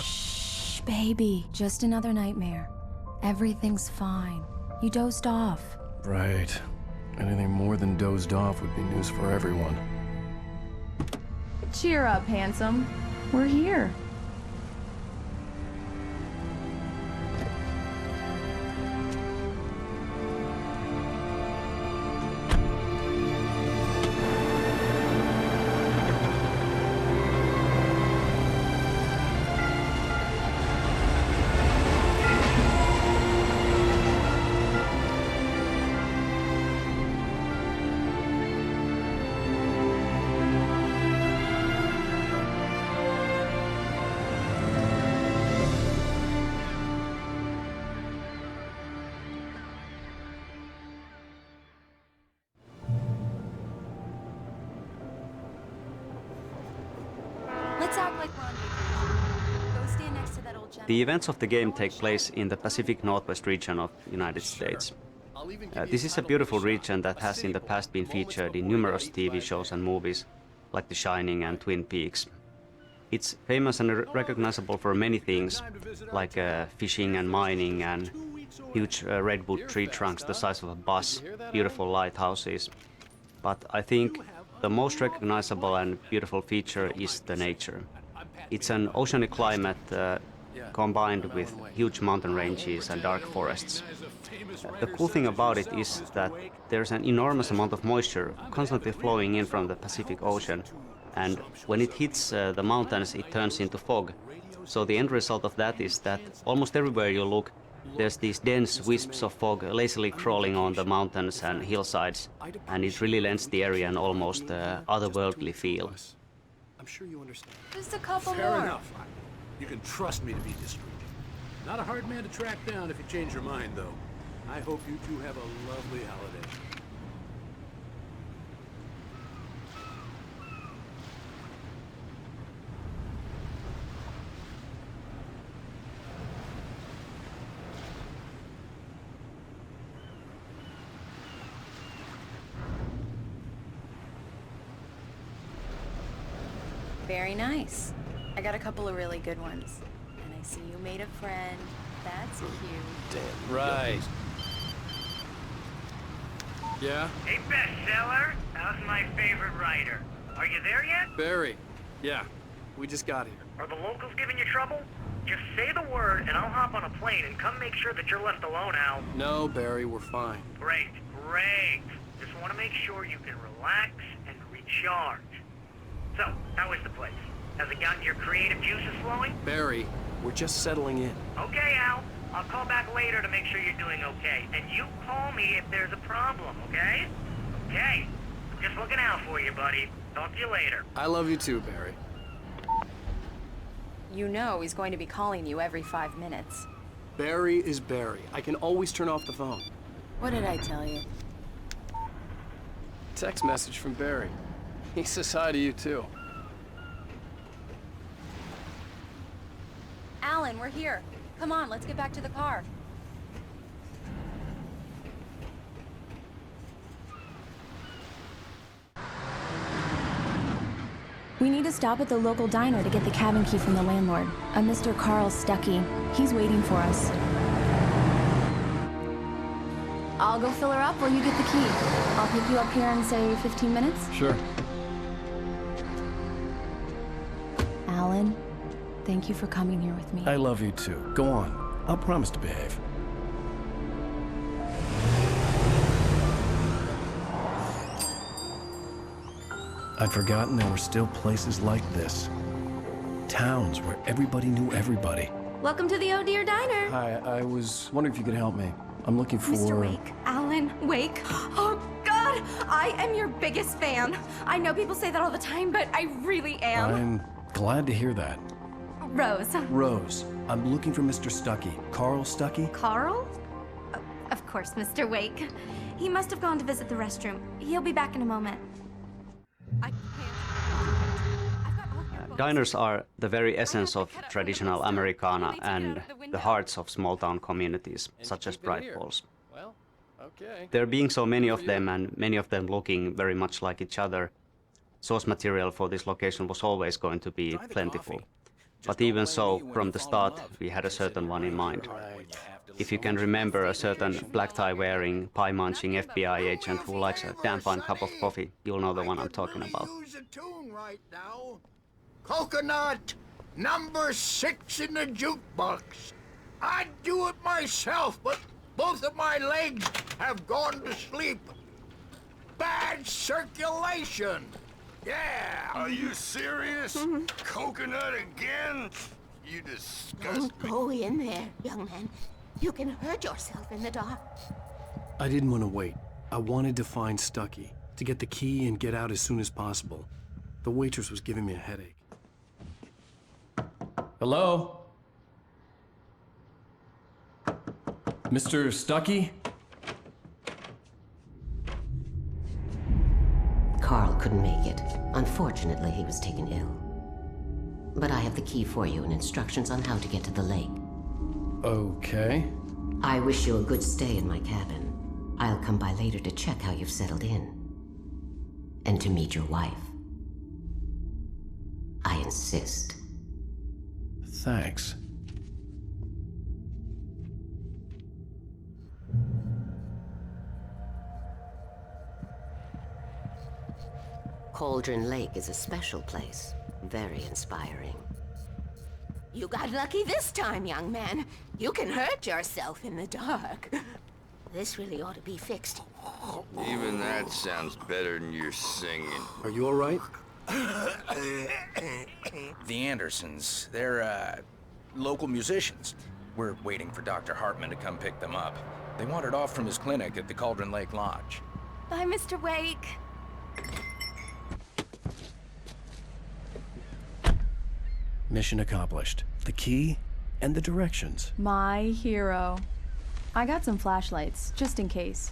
Shh, baby. Just another nightmare. Everything's fine. You dozed off. Right. Anything more than dozed off would be news for everyone. Cheer up, handsome. We're here. Let's act like we're on vacation. Go stand next to that old gentleman. The events of the game take place in the Pacific Northwest region of the United States. This is a beautiful region that has in the past been featured in numerous TV shows and movies, like The Shining and Twin Peaks. It's famous and recognizable for many things, like fishing and mining and huge redwood tree trunks the size of a bus, beautiful lighthouses. But I think the most recognizable and beautiful feature is the nature. It's an oceanic climate combined with huge mountain ranges and dark forests. The cool thing about it is that there's an enormous amount of moisture constantly flowing in from the Pacific Ocean, and when it hits the mountains it turns into fog. So the end result of that is that almost everywhere you look there's these dense wisps of fog lazily crawling on the mountains and hillsides, and it really lends the area an almost otherworldly feel. I'm sure you understand. Just a couple Fair more. enough. You can trust me to be discreet. Not a hard man to track down if you change your mind, though. I hope you two have a lovely holiday. Very nice. I got a couple of really good ones. And I see you made a friend. That's cute. Damn right. Yeah? Hey, bestseller, how's my favorite writer? Are you there yet? Barry. Yeah. We just got here. Are the locals giving you trouble? Just say the word and I'll hop on a plane and come make sure that you're left alone, Al. No, Barry, we're fine. Great, great. Just want to make sure you can relax and recharge. So, how is the place? Has it gotten your creative juices flowing? Barry, we're just settling in. Okay, Al. I'll call back later to make sure you're doing okay. And you call me if there's a problem, okay? Okay. I'm just looking out for you, buddy. Talk to you later. I love you too, Barry. You know he's going to be calling you every 5 minutes. Barry is Barry. I can always turn off the phone. What did I tell you? Text message from Barry. He says hi to you too. Alan, we're here. Come on, let's get back to the car. We need to stop at the local diner to get the cabin key from the landlord, a Mr. Carl Stuckey. He's waiting for us. I'll go fill her up while you get the key. I'll pick you up here in, say, 15 minutes? Sure. Alan, thank you for coming here with me. I love you too. Go on. I'll promise to behave. I'd forgotten there were still places like this. Towns where everybody knew everybody. Welcome to the Oh Dear Diner. Hi, I was wondering if you could help me. I'm looking for... Mr. Wake. Alan Wake. Oh, God! I am your biggest fan. I know people say that all the time, but I really am. I'm glad to hear that. Rose. Rose, I'm looking for Mr. Stuckey. Carl Stuckey? Carl? Of course, Mr. Wake. He must have gone to visit the restroom. He'll be back in a moment. I can't. I've got all your books. Diners are the very essence of traditional Americana and the hearts of small-town communities, such as Bright Falls. Well, okay. There being so many of them, and many of them looking very much like each other, source material for this location was always going to be plentiful. But even so, from the start, we had a certain one in mind. If you can remember a certain black tie wearing, pie munching FBI agent who likes a damn fine cup of coffee, you'll know the one I'm talking about. Use a tune right now. Coconut, number 6 in the jukebox. I'd do it myself, but both of my legs have gone to sleep. Bad circulation. Yeah. Are you serious? Coconut again? You disgust me. Go in there, young man. You can hurt yourself in the dark. I didn't want to wait. I wanted to find Stucky, to get the key and get out as soon as possible. The waitress was giving me a headache. Hello? Mr. Stucky? Carl couldn't make it. Unfortunately, he was taken ill. But I have the key for you and instructions on how to get to the lake. Okay. I wish you a good stay in my cabin. I'll come by later to check how you've settled in. And to meet your wife. I insist. Thanks. Cauldron Lake is a special place. Very inspiring. You got lucky this time, young man. You can hurt yourself in the dark. This really ought to be fixed. Even that sounds better than your singing. Are you all right? The Andersons, they're, local musicians. We're waiting for Dr. Hartman to come pick them up. They wandered off from his clinic at the Cauldron Lake Lodge. Bye, Mr. Wake. Mission accomplished. The key and the directions. My hero. I got some flashlights, just in case.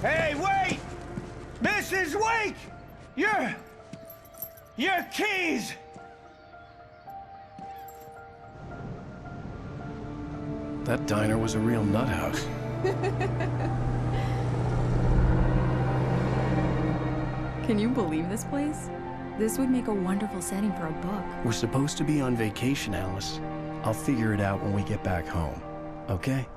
Hey, wait! Mrs. Wake! Your keys! That diner was a real nut house. Can you believe this place? This would make a wonderful setting for a book. We're supposed to be on vacation, Alice. I'll figure it out when we get back home. Okay?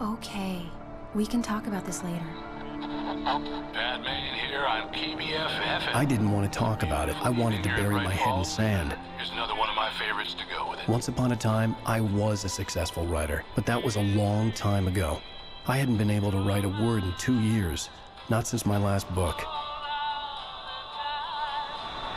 Okay. We can talk about this later. Bad man here on KBFF. I didn't want to talk about it. I wanted to bury my head in sand. Here's another one of my favorites to go with it. Once upon a time, I was a successful writer, but that was a long time ago. I hadn't been able to write a word in 2 years. Not since my last book.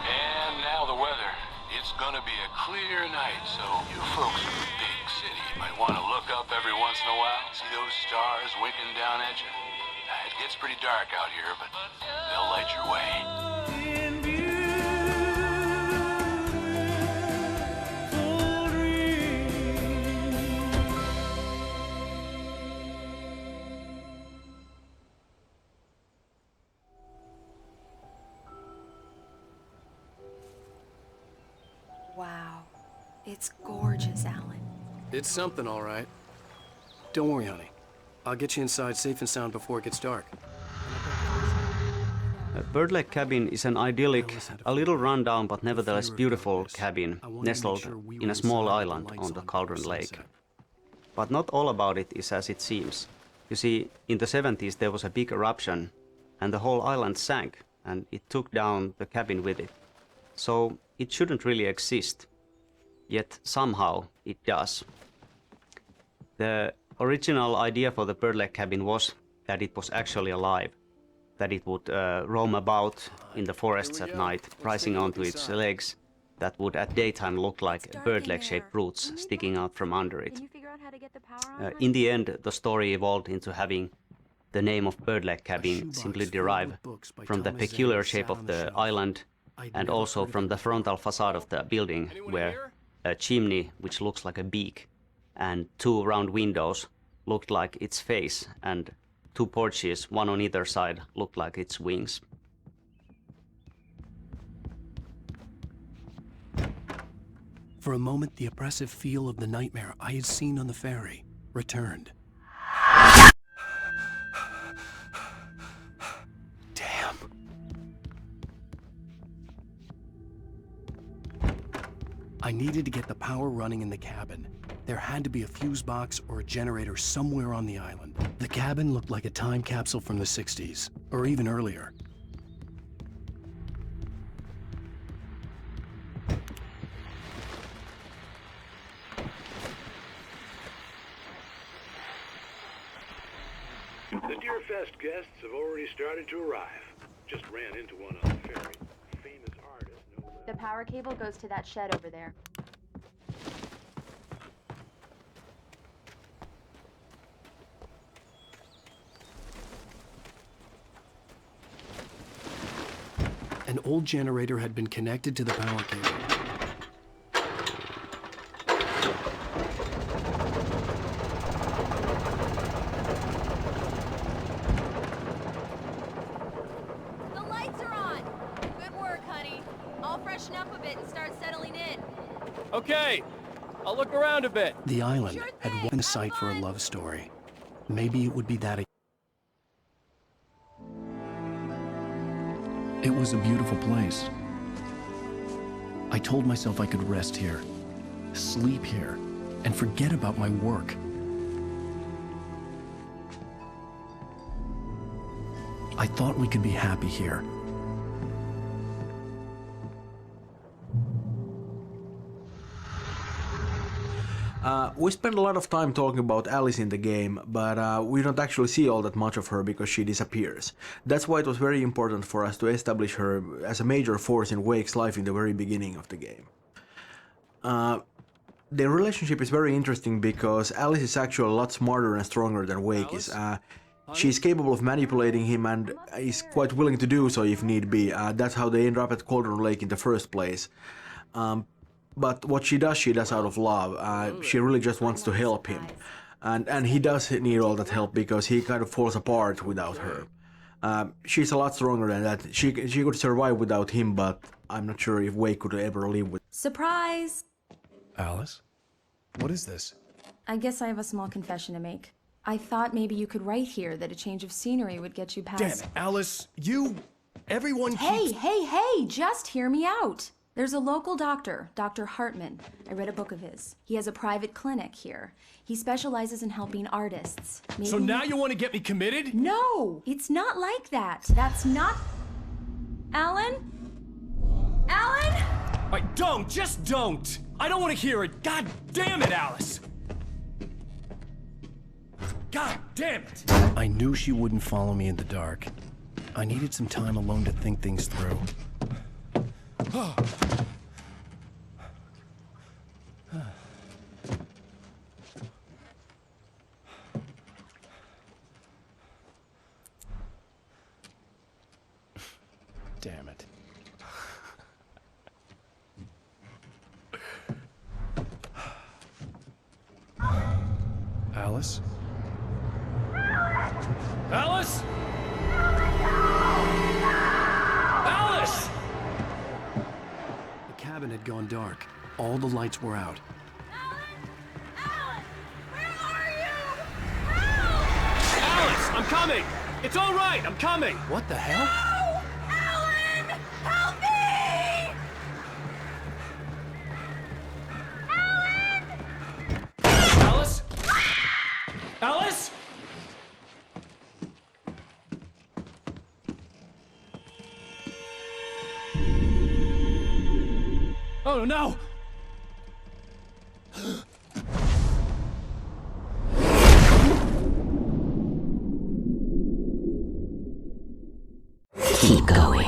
And now the weather. It's gonna be a clear night, so you folks in the big city might want to look up every once in a while, see those stars winking down at you. It gets pretty dark out here, but they'll light your way. Wow. It's gorgeous, Alan. It's something, all right. Don't worry, honey. I'll get you inside safe and sound before it gets dark. Bird Lake Cabin is an idyllic, a little rundown but nevertheless beautiful cabin nestled in a small island on the Cauldron Lake. But not all about it is as it seems. You see, in the 70s there was a big eruption and the whole island sank and it took down the cabin with it. So it shouldn't really exist. Yet somehow it does. The original idea for the Bird Lake Cabin was that it was actually alive. That it would roam about in the forests at night, rising onto its legs, that would at daytime look like bird leg-shaped roots sticking out from under it. In the end, the story evolved into having the name of Bird Lake Cabin simply derive from the peculiar shape of the island and also from the frontal facade of the building, where a chimney, which looks like a beak, and 2 round windows looked like its face, and 2 porches, one on either side, looked like its wings. For a moment, the oppressive feel of the nightmare I had seen on the ferry returned. Damn. I needed to get the power running in the cabin. There had to be a fuse box or a generator somewhere on the island. The cabin looked like a time capsule from the 60s, or even earlier. The Deerfest guests have already started to arrive. Just ran into one on the ferry. Famous artist, no less. The power cable goes to that shed over there. An old generator had been connected to the power cable. The lights are on! Good work, honey. I'll freshen up a bit and start settling in. Okay, I'll look around a bit. The island had one site for a love story. Maybe it would be that. It was a beautiful place. I told myself I could rest here, sleep here, and forget about my work. I thought we could be happy here. We spend a lot of time talking about Alice in the game, but we don't actually see all that much of her because she disappears. That's why it was very important for us to establish her as a major force in Wake's life in the very beginning of the game. Their relationship is very interesting because Alice is actually a lot smarter and stronger than Wake is. She's capable of manipulating him and is quite willing to do so if need be. That's how they end up at Cauldron Lake in the first place. But what she does out of love. She really just wants to help him. And he does need all that help because he kind of falls apart without her. She's a lot stronger than that. She could survive without him, but I'm not sure if Wake could ever live with. Surprise! Alice? What is this? I guess I have a small confession to make. I thought maybe you could write here that a change of scenery would get you past... Damn it, Alice, everyone keeps... Hey, just hear me out. There's a local doctor, Dr. Hartman. I read a book of his. He has a private clinic here. He specializes in helping artists. So now you want to get me committed? No, it's not like that. That's not... Alan? Alan? Just don't! I don't want to hear it. God damn it, Alice! God damn it! I knew she wouldn't follow me in the dark. I needed some time alone to think things through. Damn it. Alice? Alice? Alice! The cabin had gone dark. All the lights were out. Alice, I'm coming! It's all right, I'm coming! What the hell? No! Alan! Help me! Alice? Alice? Oh no! Keep going.